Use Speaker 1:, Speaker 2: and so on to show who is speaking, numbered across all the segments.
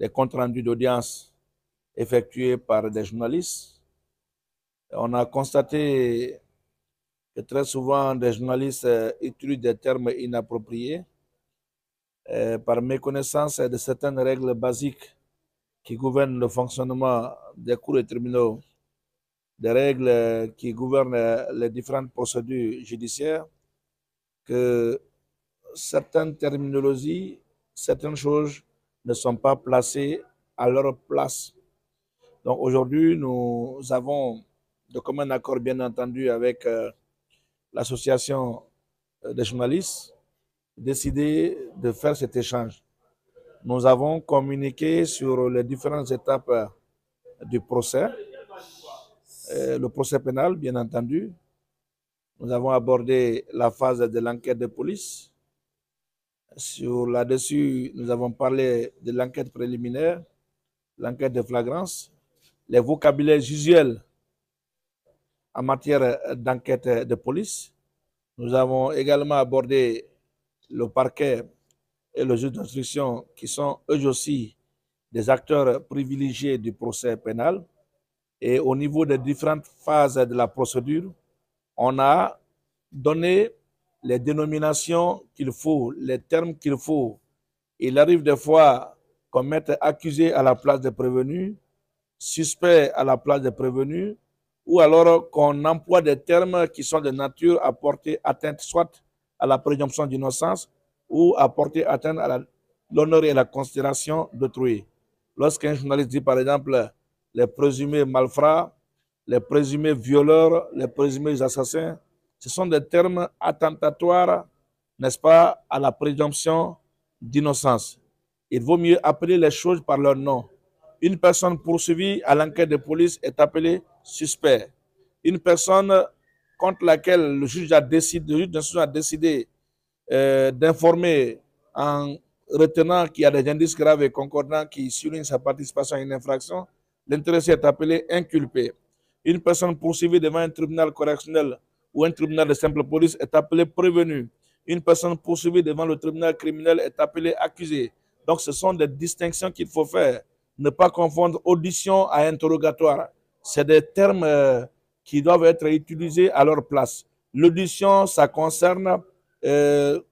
Speaker 1: des comptes rendus d'audience effectués par des journalistes. On a constaté que très souvent, des journalistes utilisent des termes inappropriés par méconnaissance de certaines règles basiques qui gouvernent le fonctionnement des cours et tribunaux, des règles qui gouvernent les différentes procédures judiciaires, que certaines terminologies, certaines choses ne sont pas placées à leur place. Donc aujourd'hui, nous avons, de commun accord bien entendu avec l'association des journalistes, décidé de faire cet échange. Nous avons communiqué sur les différentes étapes du procès, le procès pénal, bien entendu. Nous avons abordé la phase de l'enquête de police. Là-dessus, nous avons parlé de l'enquête préliminaire, l'enquête de flagrance, les vocabulaires usuels en matière d'enquête de police. Nous avons également abordé le parquet et le juge d'instruction qui sont eux aussi des acteurs privilégiés du procès pénal. Et au niveau des différentes phases de la procédure, on a donné les dénominations qu'il faut, les termes qu'il faut. Il arrive des fois qu'on mette accusé à la place de prévenu, suspect à la place de prévenu, ou alors qu'on emploie des termes qui sont de nature à porter atteinte soit à la présomption d'innocence ou à porter atteinte à l'honneur et la considération d'autrui. Lorsqu'un journaliste dit par exemple les présumés malfrats, les présumés violeurs, les présumés assassins, ce sont des termes attentatoires, n'est-ce pas, à la présomption d'innocence. Il vaut mieux appeler les choses par leur nom. Une personne poursuivie à l'enquête de police est appelée suspect. Une personne contre laquelle le juge a décidé d'informer en retenant qu'il y a des indices graves et concordants qui soulignent sa participation à une infraction, l'intéressé est appelé inculpé. Une personne poursuivie devant un tribunal correctionnel ou un tribunal de simple police est appelé prévenu. Une personne poursuivie devant le tribunal criminel est appelée accusé. Donc ce sont des distinctions qu'il faut faire. Ne pas confondre audition à interrogatoire. C'est des termes qui doivent être utilisés à leur place. L'audition, ça concerne le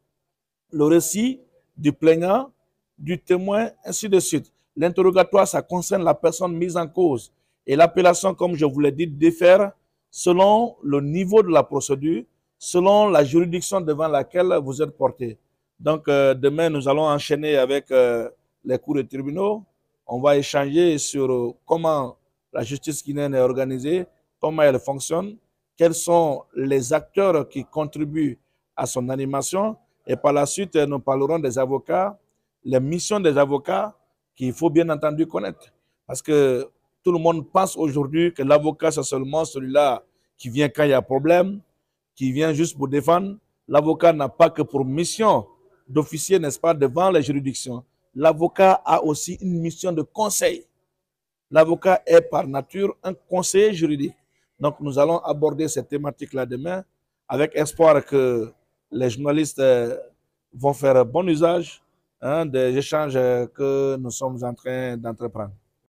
Speaker 1: récit du plaignant, du témoin, ainsi de suite. L'interrogatoire, ça concerne la personne mise en cause. Et l'appellation, comme je vous l'ai dit, diffère selon le niveau de la procédure, selon la juridiction devant laquelle vous êtes porté. Donc, demain, nous allons enchaîner avec les cours et tribunaux. On va échanger sur comment la justice guinéenne est organisée, comment elle fonctionne, quels sont les acteurs qui contribuent à son animation. Et par la suite, nous parlerons des avocats, les missions des avocats qu'il faut bien entendu connaître. Parce que tout le monde pense aujourd'hui que l'avocat, c'est seulement celui-là qui vient quand il y a problème, qui vient juste pour défendre. L'avocat n'a pas que pour mission d'officier, n'est-ce pas, devant les juridictions. L'avocat a aussi une mission de conseil. L'avocat est par nature un conseiller juridique. Donc, nous allons aborder cette thématique-là demain avec espoir que les journalistes vont faire bon usage des échanges que nous sommes en train d'entreprendre.